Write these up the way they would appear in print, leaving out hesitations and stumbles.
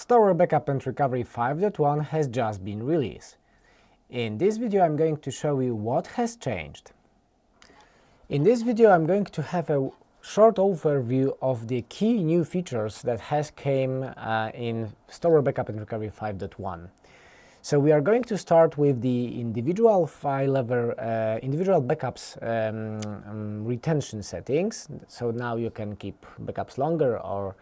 Storware Backup and Recovery 5.1 has just been released. In this video I'm going to show you what has changed. In this video I'm going to have a short overview of the key new features that has came in Storware Backup and Recovery 5.1. So we are going to start with the individual file level, individual backups retention settings. So now you can keep backups longer or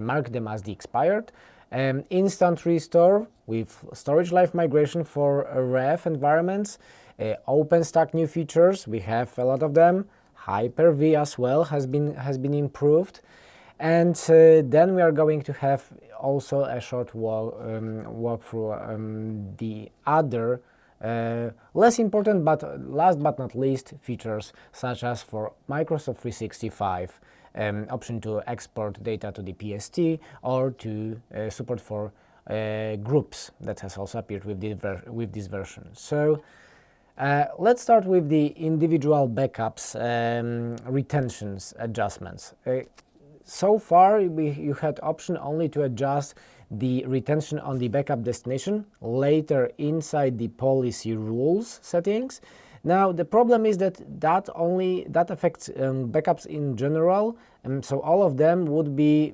mark them as the expired. Instant restore with storage life migration for ref environments. OpenStack new features, we have a lot of them. Hyper-V as well has been improved. And then we are going to have also a short walk through the other less important but last but not least features, such as for Microsoft 365 option to export data to the PST or to support for groups that has also appeared with this version. So let's start with the individual backups retentions adjustments. So far you had option only to adjust the retention on the backup destination, later inside the policy rules settings. Now the problem is that that affects backups in general, so all of them would be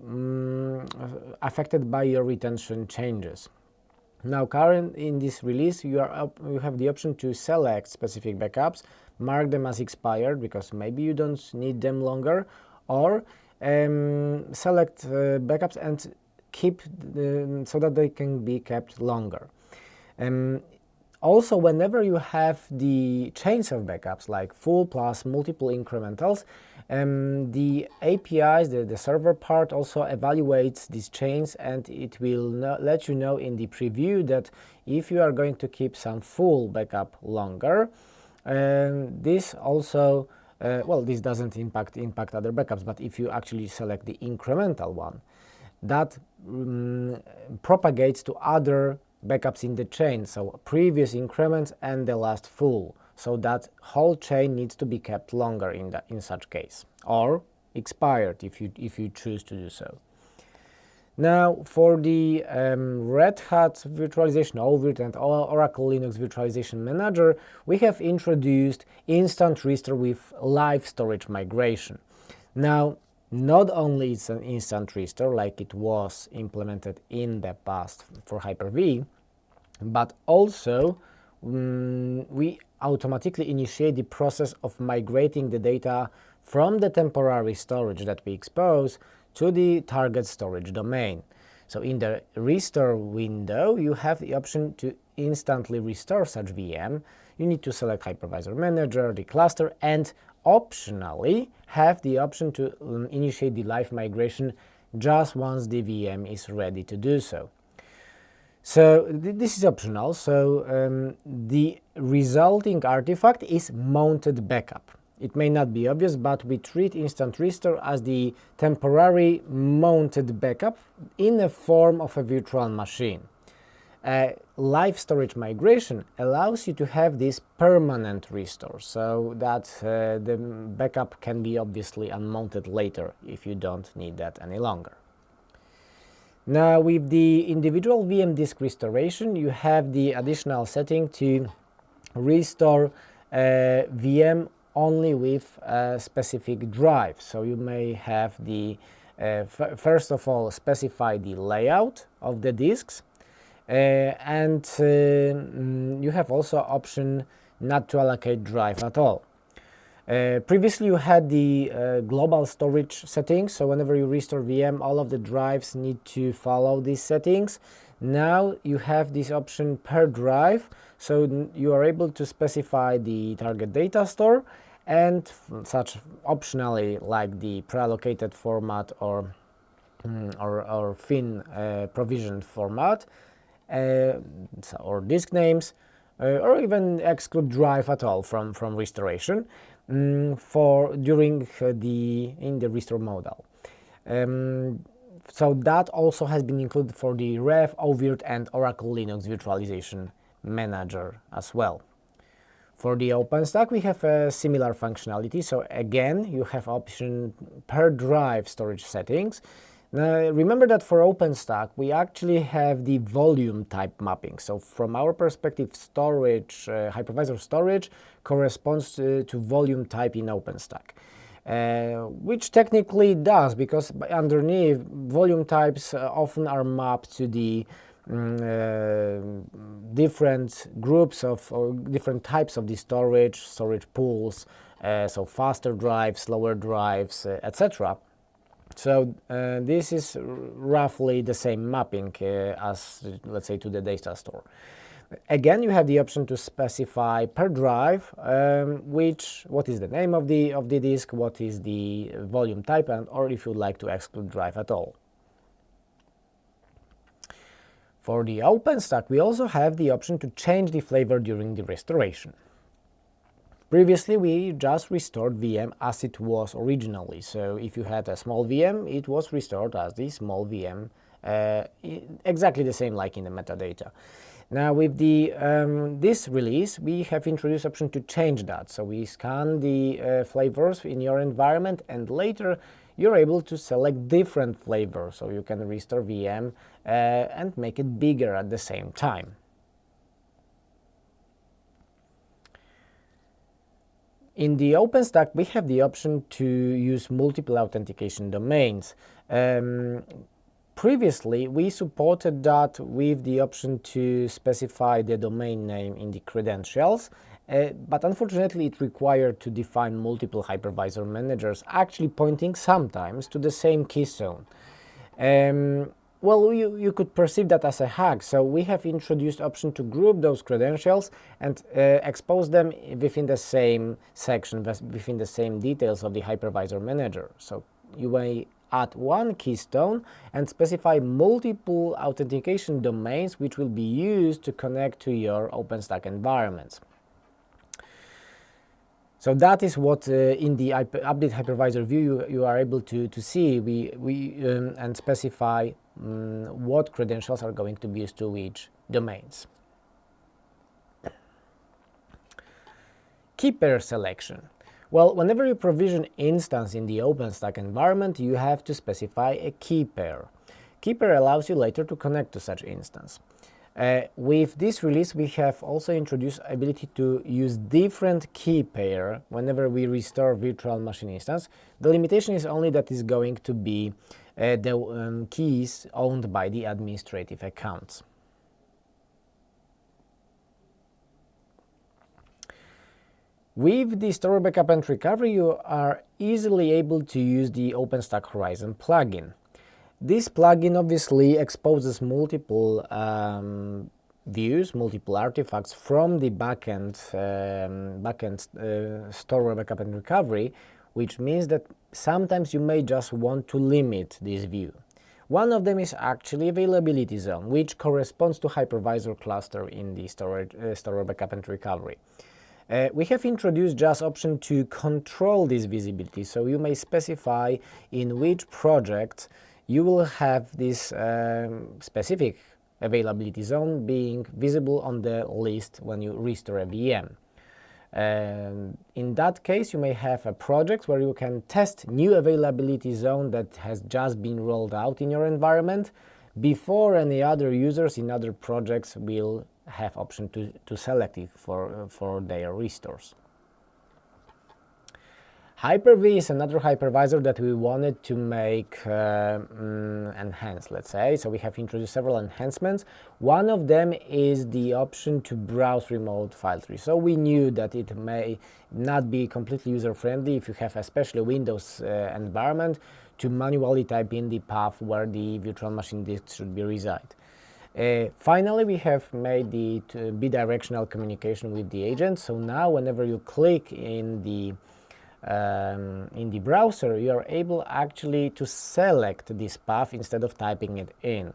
affected by your retention changes. Now current in this release you have the option to select specific backups, mark them as expired because maybe you don't need them longer, or select backups and keep so that they can be kept longer. Also, whenever you have the chains of backups like full plus multiple incrementals, the APIs, the server part also evaluates these chains, and it will let you know in the preview that if you are going to keep some full backup longer, this also this doesn't impact other backups, but if you actually select the incremental one, that propagates to other backups in the chain, so previous increments and the last full, so that whole chain needs to be kept longer in such case, or expired if you choose to do so. Now for the Red Hat virtualization, OLVIRT and Oracle Linux Virtualization Manager, we have introduced instant restore with live storage migration. Now not only it's an instant restore like it was implemented in the past for Hyper-V, but also we automatically initiate the process of migrating the data from the temporary storage that we expose to the target storage domain. So in the restore window you have the option to instantly restore such VM. You need to select Hypervisor Manager, the cluster, and optionally have the option to initiate the live migration just once the VM is ready to do so. So this is optional, so the resulting artifact is mounted backup. It may not be obvious, but we treat instant restore as the temporary mounted backup in the form of a virtual machine. Live storage migration allows you to have this permanent restore, so that the backup can be obviously unmounted later if you don't need that any longer. Now with the individual VM disk restoration, you have the additional setting to restore VM only with a specific drive. So you may have the first of all specify the layout of the disks, and you have also option not to allocate drive at all. Previously you had the global storage settings, so whenever you restore VM all of the drives need to follow these settings. Now you have this option per drive, so you are able to specify the target data store and such optionally like the pre-allocated format or fin provisioned format, or disk names, or even exclude drive at all from restoration for during in the restore modal. So that also has been included for the Ref, oVirt and Oracle Linux Virtualization Manager as well. For the OpenStack we have a similar functionality, so again you have option per drive storage settings. Now, remember that for OpenStack, we actually have the volume type mapping. So from our perspective, storage, hypervisor storage corresponds to volume type in OpenStack. Which technically does, because underneath, volume types often are mapped to the different groups of, or different types of the storage pools, so faster drives, slower drives, etc. So this is roughly the same mapping as, let's say, to the data store. Again, you have the option to specify per drive what is the name of the disk, what is the volume type, and or if you'd like to exclude drive at all. For the OpenStack, we also have the option to change the flavor during the restoration. Previously, we just restored VM as it was originally. So if you had a small VM, it was restored as the small VM, exactly the same like in the metadata. Now with the this release, we have introduced option to change that. So we scan the flavors in your environment, and later you're able to select different flavors. So you can restore VM and make it bigger at the same time. In the OpenStack, we have the option to use multiple authentication domains. Previously, we supported that with the option to specify the domain name in the credentials, but unfortunately it required to define multiple hypervisor managers, actually pointing sometimes to the same key zone. Well, you could perceive that as a hack, so we have introduced option to group those credentials and expose them within the same section, within the same details of the hypervisor manager. So you may add one keystone and specify multiple authentication domains which will be used to connect to your OpenStack environments. So that is what in the update hypervisor view you are able to see. And specify what credentials are going to be used to each domains. Key pair selection. Well, whenever you provision instance in the OpenStack environment, you have to specify a key pair. Key pair allows you later to connect to such instance. With this release, we have also introduced ability to use different key pair whenever we restore virtual machine instance. The limitation is only that it's going to be the keys owned by the administrative accounts. With the Storware Backup and Recovery, you are easily able to use the OpenStack Horizon plugin. This plugin obviously exposes multiple views, multiple artifacts from the backend Storware Backup and Recovery, which means that sometimes you may just want to limit this view. One of them is actually availability zone, which corresponds to hypervisor cluster in the Storware Backup and Recovery. We have introduced just option to control this visibility, so you may specify in which project you will have this specific availability zone being visible on the list when you restore a VM. In that case, you may have a project where you can test new availability zone that has just been rolled out in your environment before any other users in other projects will have option to select it for their restores. Hyper-V is another hypervisor that we wanted to make enhanced, let's say. So we have introduced several enhancements. One of them is the option to browse remote file tree. So we knew that it may not be completely user-friendly if you have especially Windows environment to manually type in the path where the virtual machine disk should be reside. Finally, we have made the bidirectional communication with the agent. So now whenever you click in the browser, you are able actually to select this path instead of typing it in.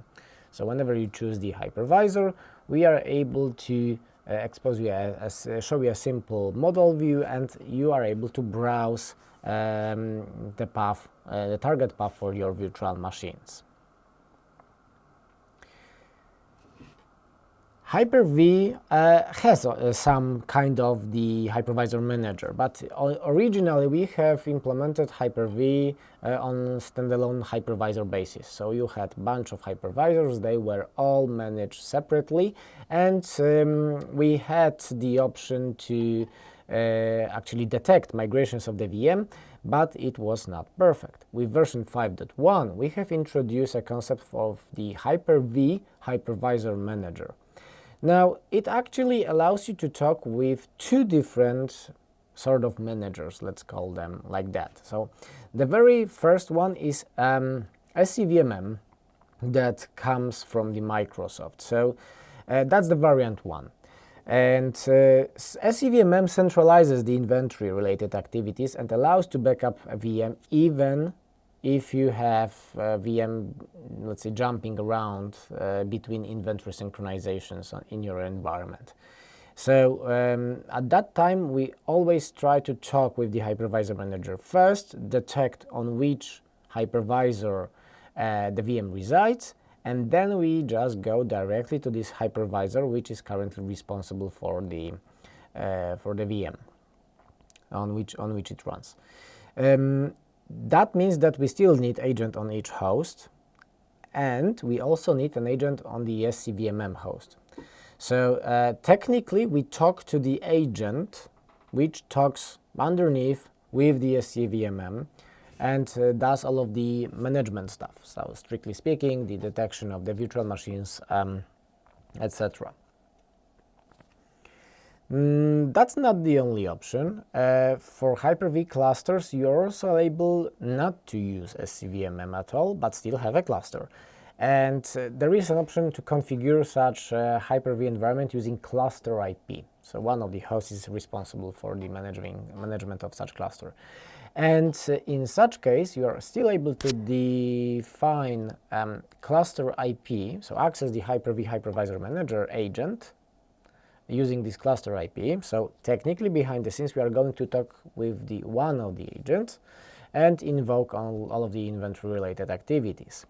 So whenever you choose the hypervisor, we are able to expose you show you a simple modal view, and you are able to browse the path, the target path for your virtual machines. Hyper-V has some kind of the hypervisor manager, but originally we have implemented Hyper-V on standalone hypervisor basis. So you had a bunch of hypervisors, they were all managed separately, and we had the option to actually detect migrations of the VM, but it was not perfect. With version 5.1, we have introduced a concept of the Hyper-V Hypervisor Manager. Now, it actually allows you to talk with two different sort of managers, let's call them like that. So, the very first one is SCVMM that comes from the Microsoft. So, that's the variant 1. And SCVMM centralizes the inventory-related activities and allows to backup a VM even if you have VM, let's say, jumping around between inventory synchronizations in your environment. So at that time, we always try to talk with the hypervisor manager first, detect on which hypervisor the VM resides, and then we just go directly to this hypervisor, which is currently responsible for the VM on which it runs. That means that we still need agent on each host, and we also need an agent on the SCVMM host. So technically we talk to the agent which talks underneath with the SCVMM and does all of the management stuff. So strictly speaking, the detection of the virtual machines, etc. That's not the only option. For Hyper-V clusters, you're also able not to use SCVMM at all, but still have a cluster. And there is an option to configure such Hyper-V environment using cluster IP. So one of the hosts is responsible for the management of such cluster. And in such case, you are still able to define cluster IP, so access the Hyper-V Hypervisor Manager agent using this cluster IP. So technically behind the scenes we are going to talk with the one of the agents and invoke all of the inventory related activities.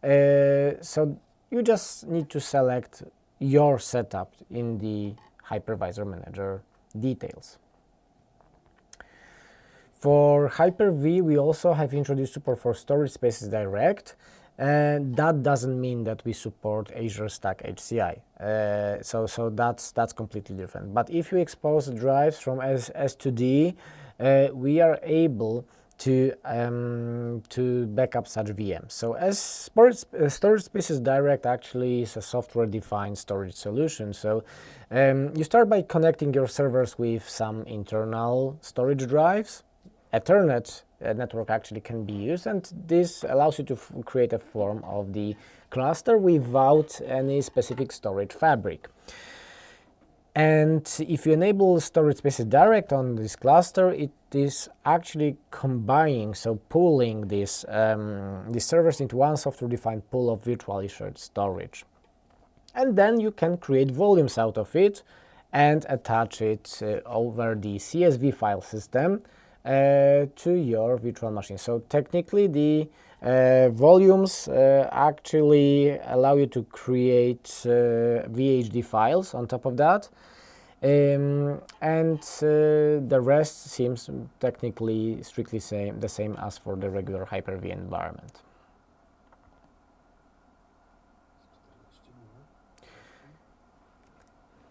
So you just need to select your setup in the Hypervisor Manager details. For Hyper-V we also have introduced support for storage spaces direct. And that doesn't mean that we support Azure Stack HCI. So that's completely different. But if you expose drives from S to D, we are able to back up such VMs. So as storage spaces direct actually is a software-defined storage solution. So you start by connecting your servers with some internal storage drives. Ethernet network actually can be used, and this allows you to create a form of the cluster without any specific storage fabric. And if you enable storage spaces direct on this cluster, it is actually combining, so pooling these servers into one software-defined pool of virtually shared storage. And then you can create volumes out of it and attach it over the CSV file system to your virtual machine. So technically the volumes actually allow you to create VHD files on top of that, and the rest seems technically strictly the same as for the regular Hyper-V environment.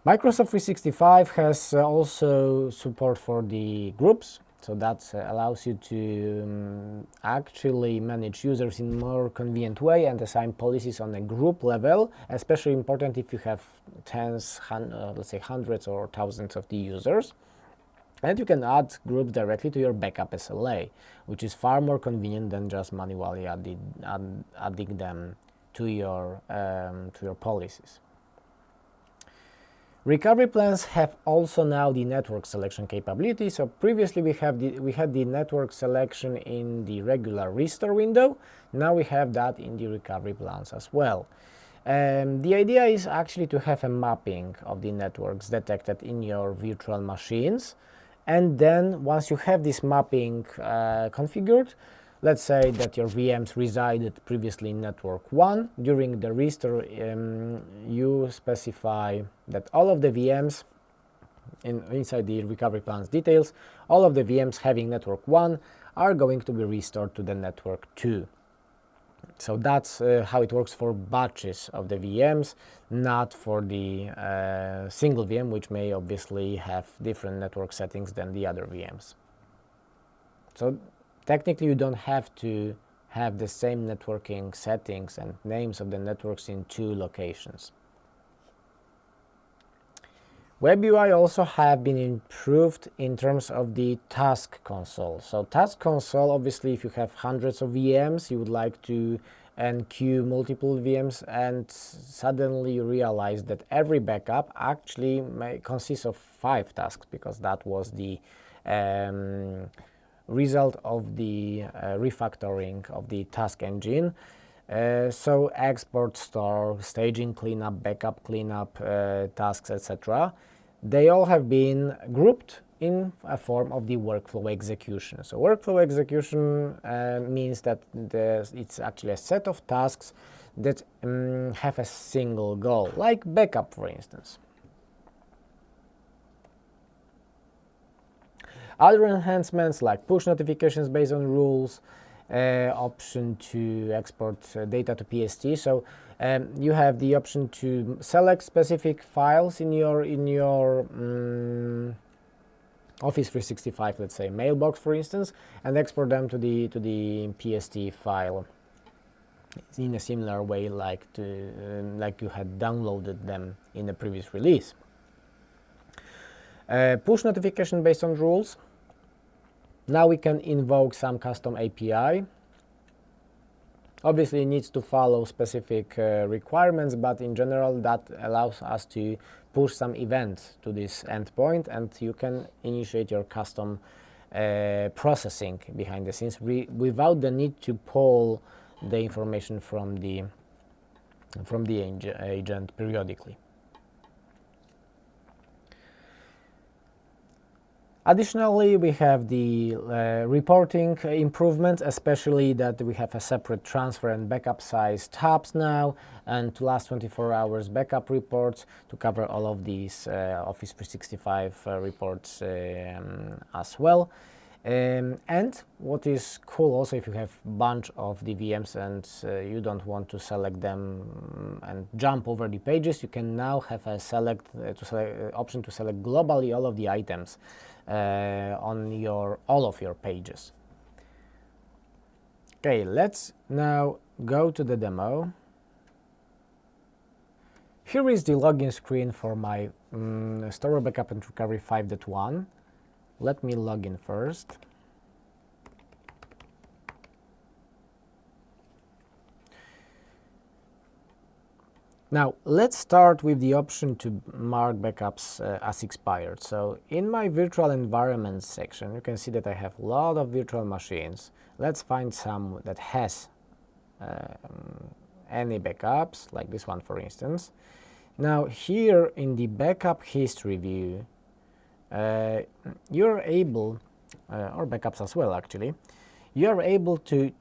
Microsoft 365 has also support for the groups. So that allows you to actually manage users in a more convenient way and assign policies on a group level, especially important if you have tens, let's say hundreds or thousands of the users. And you can add groups directly to your backup SLA, which is far more convenient than just manually adding them to your policies. Recovery plans have also now the network selection capability. So previously we had the network selection in the regular restore window. Now we have that in the recovery plans as well. The idea is actually to have a mapping of the networks detected in your virtual machines, and then once you have this mapping configured, let's say that your VMs resided previously in network 1. During the restore, you specify that all of the VMs inside the recovery plans details, all of the VMs having network 1 are going to be restored to the network 2. So that's how it works for batches of the VMs, not for the single VM, which may obviously have different network settings than the other VMs. So technically you don't have to have the same networking settings and names of the networks in 2 locations. Web UI also have been improved in terms of the task console. So task console, obviously if you have hundreds of VMs, you would like to enqueue multiple VMs, and suddenly you realize that every backup actually consists of 5 tasks, because that was the result of the refactoring of the task engine. So export, store, staging cleanup, backup cleanup, tasks, etc. They all have been grouped in a form of the workflow execution. So workflow execution means that it's actually a set of tasks that have a single goal, like backup, for instance. Other enhancements like push notifications based on rules, option to export data to PST. So you have the option to select specific files in your Office 365, let's say mailbox, for instance, and export them to the PST file in a similar way like you had downloaded them in the previous release. Push notification based on rules. Now we can invoke some custom API. Obviously it needs to follow specific requirements, but in general that allows us to push some events to this endpoint, and you can initiate your custom processing behind the scenes without the need to pull the information from the agent periodically. Additionally, we have the reporting improvements, especially that we have a separate transfer and backup size tabs now, and to last 24 hours backup reports to cover all of these Office 365 reports as well. And what is cool also, if you have a bunch of the VMs and you don't want to select them and jump over the pages, you can now have a option to select globally all of the items on all of your pages. Okay, let's now go to the demo. Here is the login screen for my Storware Backup and Recovery 5.1. Let me log in first. Now, let's start with the option to mark backups as expired. So, in my virtual environment section, you can see that I have a lot of virtual machines. Let's find some that has any backups, like this one, for instance. Now, here in the backup history view, you're able, or backups as well actually, you're able to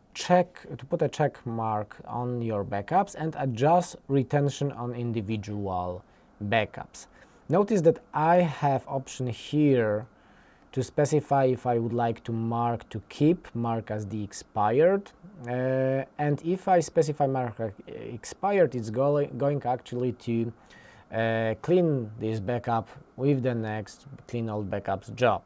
put a check mark on your backups and adjust retention on individual backups. Notice that I have option here to specify if I would like to mark as the expired, and if I specify mark expired, it's going actually to clean this backup with the next clean all backups job.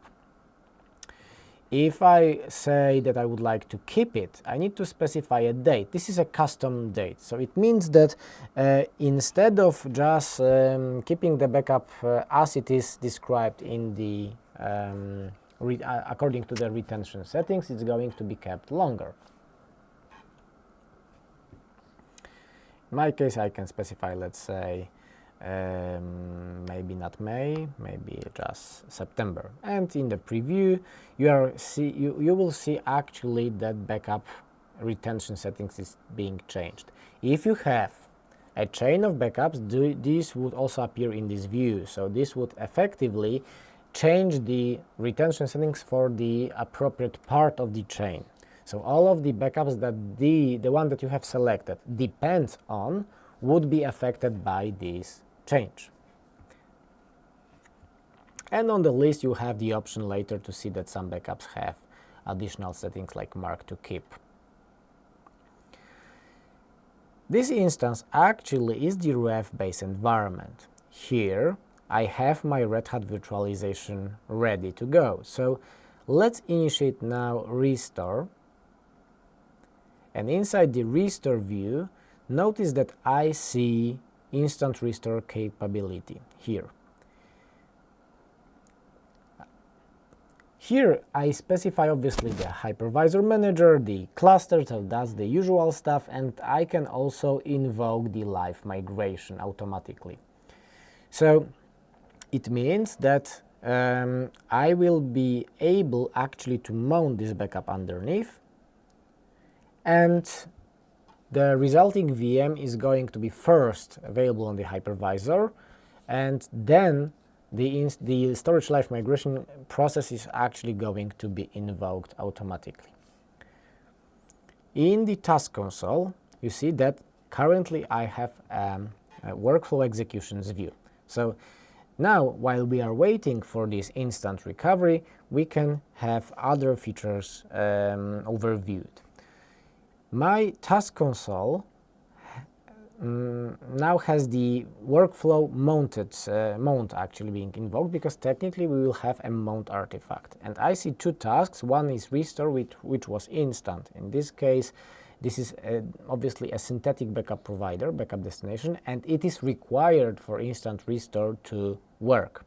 If I say that I would like to keep it, I need to specify a date. This is a custom date, so it means that instead of just keeping the backup as it is described in the according to the retention settings, it's going to be kept longer. In my case, I can specify, let's say, maybe not May, maybe just September. And in the preview, you will see actually that backup retention settings is being changed. If you have a chain of backups, these would also appear in this view. So this would effectively change the retention settings for the appropriate part of the chain. So all of the backups that the one that you have selected depends on would be affected by this change. And on the list you have the option later to see that some backups have additional settings like mark to keep. This instance actually is the ref-based environment. Here I have my Red Hat virtualization ready to go. So let's initiate now restore. And inside the restore view, notice that I see instant restore capability here. Here I specify obviously the Hypervisor Manager, the cluster, so that's the usual stuff, and I can also invoke the live migration automatically. So it means that I will be able actually to mount this backup underneath, and the resulting VM is going to be first available on the hypervisor, and then the storage live migration process is actually going to be invoked automatically. In the task console, you see that currently I have a workflow executions view. So now, while we are waiting for this instant recovery, we can have other features overviewed. My task console now has the workflow mount actually being invoked, because technically we will have a mount artifact. And I see two tasks. One is restore, which was instant. In this case, this is obviously a synthetic backup provider, backup destination, and it is required for instant restore to work.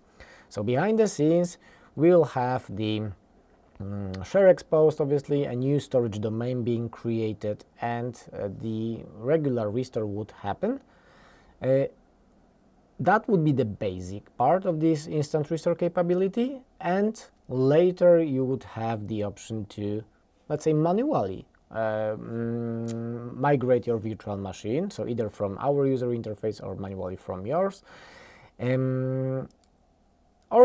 So behind the scenes, we'll have the share exposed, obviously, a new storage domain being created, and the regular restore would happen. That would be the basic part of this instant restore capability, and later you would have the option to, let's say, manually migrate your virtual machine, so either from our user interface or manually from yours. Or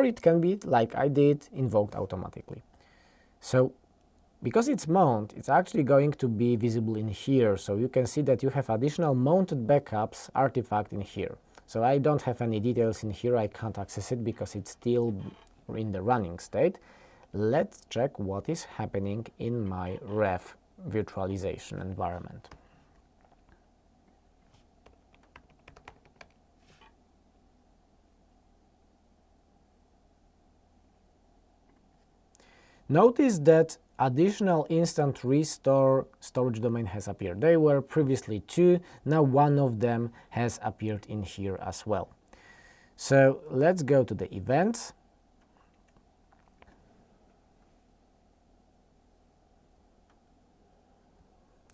it can be, like I did, invoked automatically. So because it's mount, it's actually going to be visible in here, so you can see that you have additional mounted backups artifact in here. So I don't have any details in here, I can't access it because it's still in the running state. Let's check what is happening in my ref virtualization environment. Notice that additional instant restore storage domain has appeared. They were previously two, now one of them has appeared in here as well. So let's go to the events.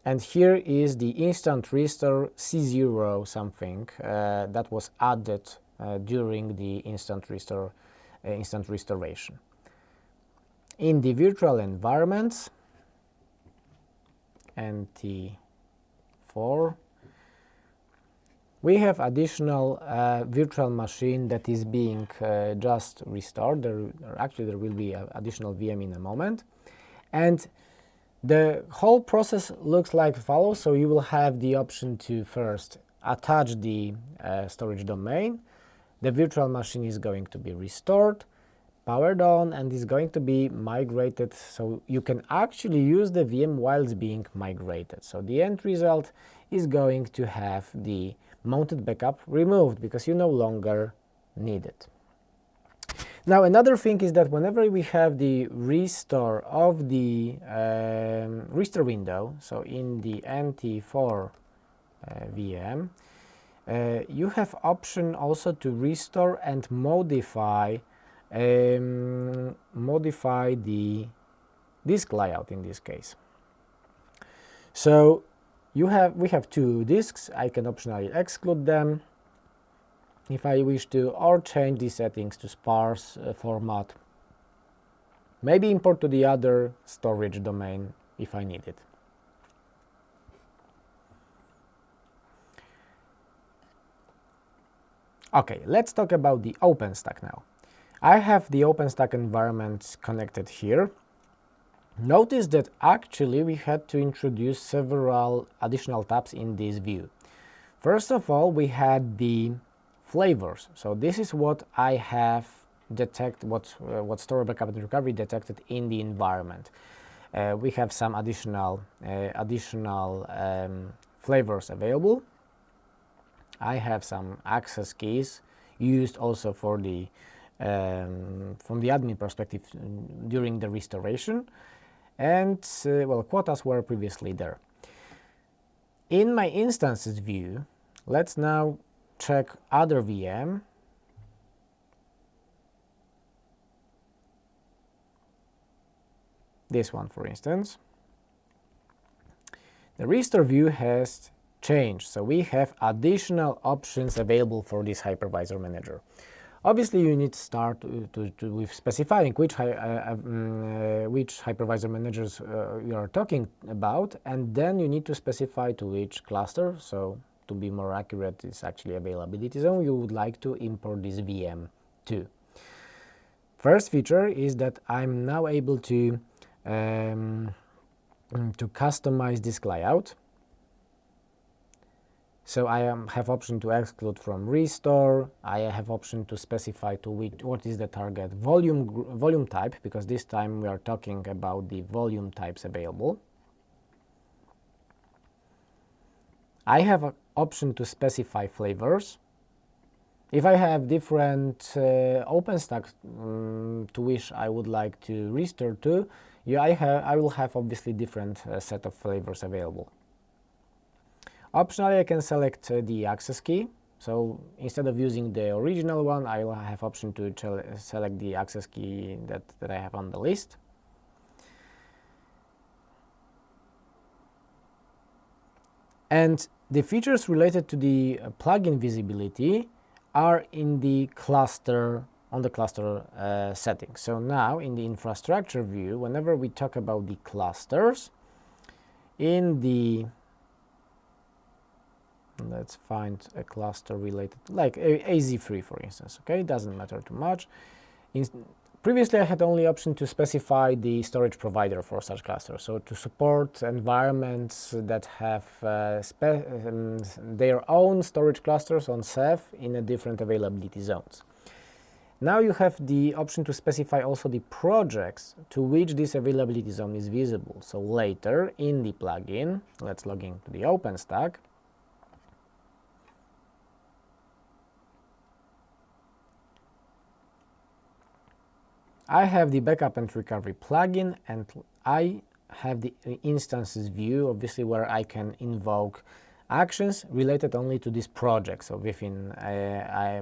And here is the instant restore C0 something that was added during the instant restoration. In the virtual environments, NT4, we have additional virtual machine that is being just restored. There will be an additional VM in a moment. And the whole process looks like follows. So you will have the option to first attach the storage domain. The virtual machine is going to be restored, powered on, and is going to be migrated, so you can actually use the VM while it's being migrated. So the end result is going to have the mounted backup removed because you no longer need it. Now another thing is that whenever we have the restore of the restore window, so in the NT4 VM, you have option also to restore and modify the disk layout in this case. So we have two disks. I can optionally exclude them if I wish to, or change the settings to sparse format. Maybe import to the other storage domain if I need it. Okay, let's talk about the OpenStack now. I have the OpenStack environment connected here, Notice that actually we had to introduce several additional tabs in this view. First of all, we had the flavors. So this is what I have detected, what Storware Backup and Recovery detected in the environment. We have some additional flavors available. I have some access keys used also for the from the admin perspective during the restoration, and well, quotas were previously there. In my instances view, let's now check other VM. This one, for instance. The restore view has changed, so we have additional options available for this Hypervisor Manager. Obviously, you need to start with specifying which Hypervisor Managers you are talking about, and then you need to specify to which cluster. So to be more accurate, it's actually availability zone you would like to import this VM to. First feature is that I'm now able to customize disk layout. So I have option to exclude from restore. I have option to specify to what is the target volume type, because this time we are talking about the volume types available. I have an option to specify flavors. If I have different OpenStack to which I would like to restore to, yeah, I will have obviously different set of flavors available. Optionally, I can select the access key. So instead of using the original one, I will have option to select the access key that I have on the list. And the features related to the plugin visibility are in the cluster, on the cluster settings. So now in the infrastructure view, whenever we talk about the clusters, in the let's find a cluster related, like AZ3 for instance, okay, it doesn't matter too much. Previously I had only option to specify the storage provider for such cluster, so to support environments that have their own storage clusters on Ceph in a different availability zones. Now you have the option to specify also the projects to which this availability zone is visible. So later in the plugin, let's log into the OpenStack. I have the backup and recovery plugin, and I have the instances view, obviously, where I can invoke actions related only to this project, so within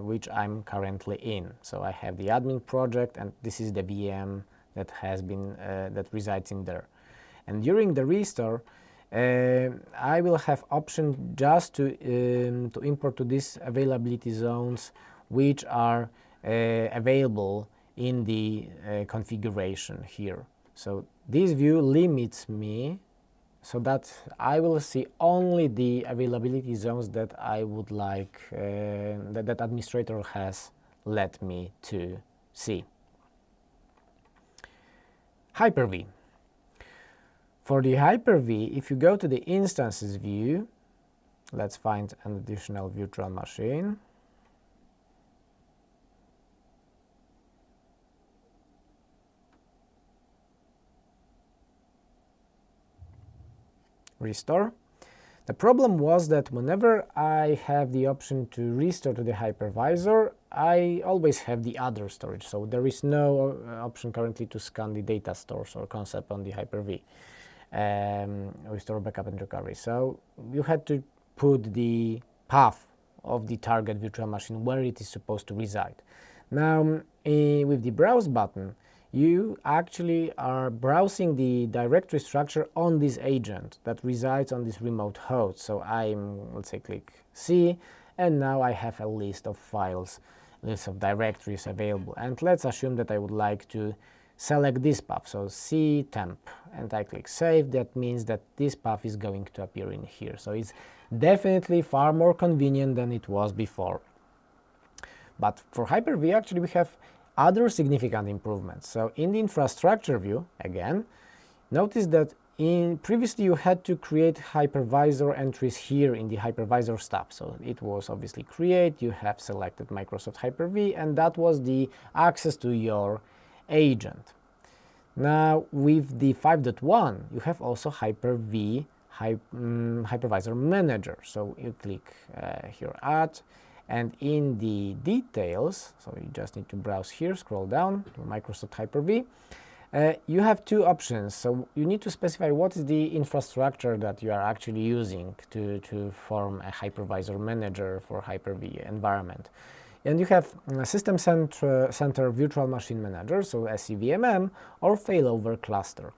which I'm currently in. So I have the admin project, and this is the VM that has been that resides in there. And during the restore, I will have option just to import to these availability zones which are available in the configuration here. So this view limits me so that I will see only the availability zones that I would like, that administrator has let me to see. Hyper-V. For the Hyper-V, if you go to the instances view, let's find an additional virtual machine. Restore. The problem was that whenever I have the option to restore to the hypervisor, I always have the other storage, so there is no option currently to scan the data stores or concept on the Hyper-V with Storware Backup and Recovery. So you had to put the path of the target virtual machine where it is supposed to reside. Now with the browse button, you actually are browsing the directory structure on this agent that resides on this remote host. So let's say, click C, and now I have a list of files, list of directories available. And let's assume that I would like to select this path, so C temp, and I click save. That means that this path is going to appear in here. So it's definitely far more convenient than it was before. But for Hyper-V, actually, we have other significant improvements. So in the infrastructure view, again, Notice that previously you had to create hypervisor entries here in the hypervisor stub. So it was obviously create, you have selected Microsoft Hyper-V, and that was the access to your agent. Now with the 5.1 you have also Hyper-V Hypervisor Manager. So you click here Add, and in the details, so you just need to browse here, scroll down to Microsoft Hyper-V. You have two options, so you need to specify what is the infrastructure that you are actually using to form a Hypervisor Manager for Hyper-V environment. And you have System Center Virtual Machine Manager, so SCVMM, or Failover Cluster.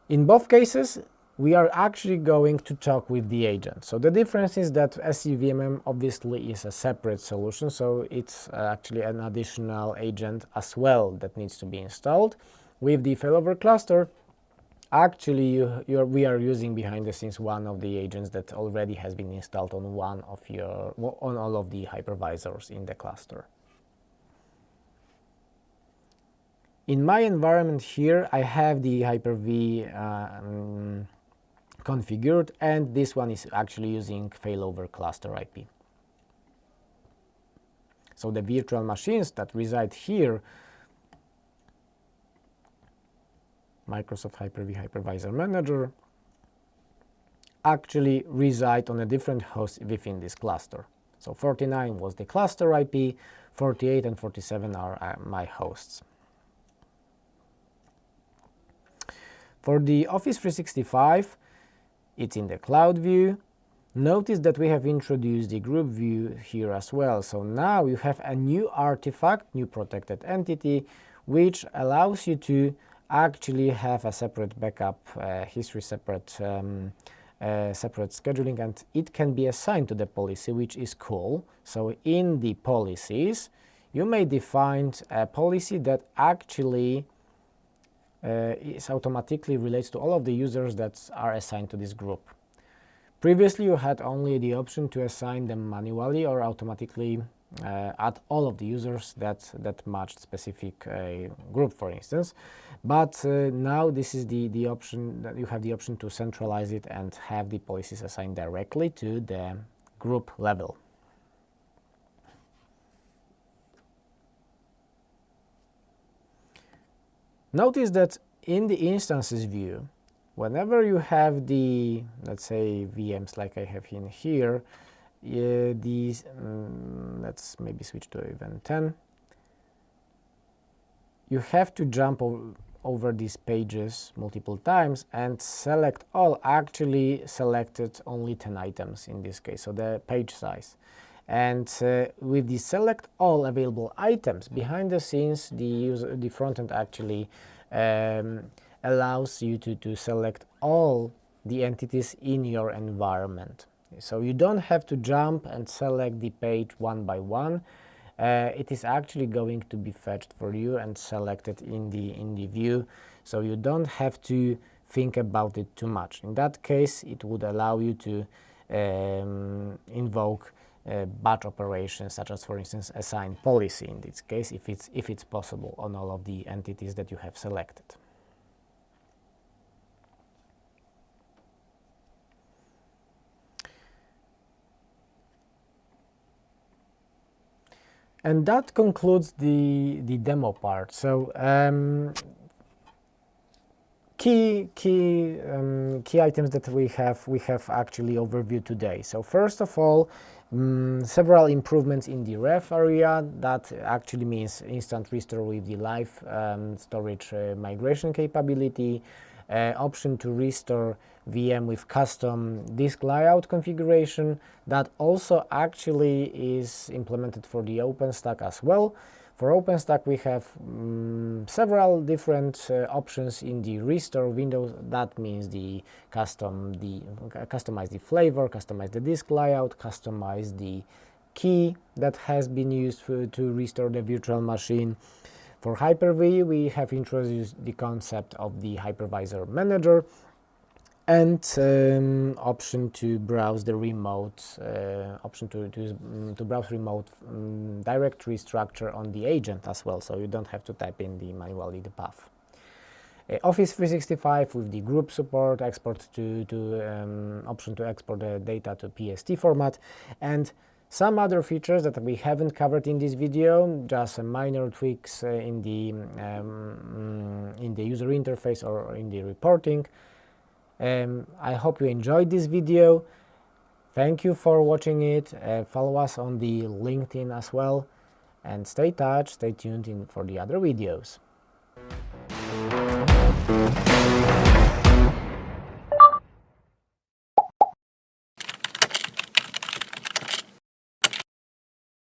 In both cases, we are actually going to talk with the agent. So the difference is that SCVMM obviously is a separate solution, so it's actually an additional agent as well that needs to be installed. With the failover cluster, actually we are using behind the scenes one of the agents that already has been installed on on all of the hypervisors in the cluster. In my environment here, I have the Hyper-V configured, and this one is actually using failover cluster IP. So the virtual machines that reside here, Microsoft Hyper-V Hypervisor Manager, actually reside on a different host within this cluster. So 49 was the cluster IP, 48 and 47 are my hosts. For the Office 365, it's in the cloud view. Notice that we have introduced the group view here as well. So now you have a new artifact, new protected entity, which allows you to actually have a separate backup history, separate scheduling, and it can be assigned to the policy, which is cool. So in the policies, you may define a policy that actually is automatically relates to all of the users that are assigned to this group. Previously, you had only the option to assign them manually or automatically add all of the users that matched specific group, for instance. But now this is the option that you have the option to centralize it and have the policies assigned directly to the group level. Notice that in the instances view, whenever you have the, let's say, VMs like I have in here, these, let's maybe switch to event 10, you have to jump over these pages multiple times and select all. Actually selected only 10 items in this case, so the page size. And with the select all available items, behind the scenes the front end actually allows you to select all the entities in your environment. So you don't have to jump and select the page one by one. It is actually going to be fetched for you and selected in the view, so you don't have to think about it too much. In that case, it would allow you to invoke batch operations, such as, for instance, assign policy in this case, if it's possible on all of the entities that you have selected. And that concludes the demo part. So key items that we have actually overviewed today. So first of all, several improvements in the ref area. That actually means instant restore with the live storage migration capability, option to restore VM with custom disk layout configuration. That also actually is implemented for the OpenStack as well. For OpenStack, we have several different options in the restore window. That means customize the flavor, customize the disk layout, customize the key that has been used to restore the virtual machine. For Hyper-V, we have introduced the concept of the Hypervisor Manager and option to browse the remote to browse remote directory structure on the agent as well, so you don't have to type in manually the path. Office 365 with the group support, export option to export the data to PST format, and some other features that we haven't covered in this video, just minor tweaks in the user interface or in the reporting. I hope you enjoyed this video. Thank you for watching it. Follow us on the LinkedIn as well, and stay tuned for the other videos.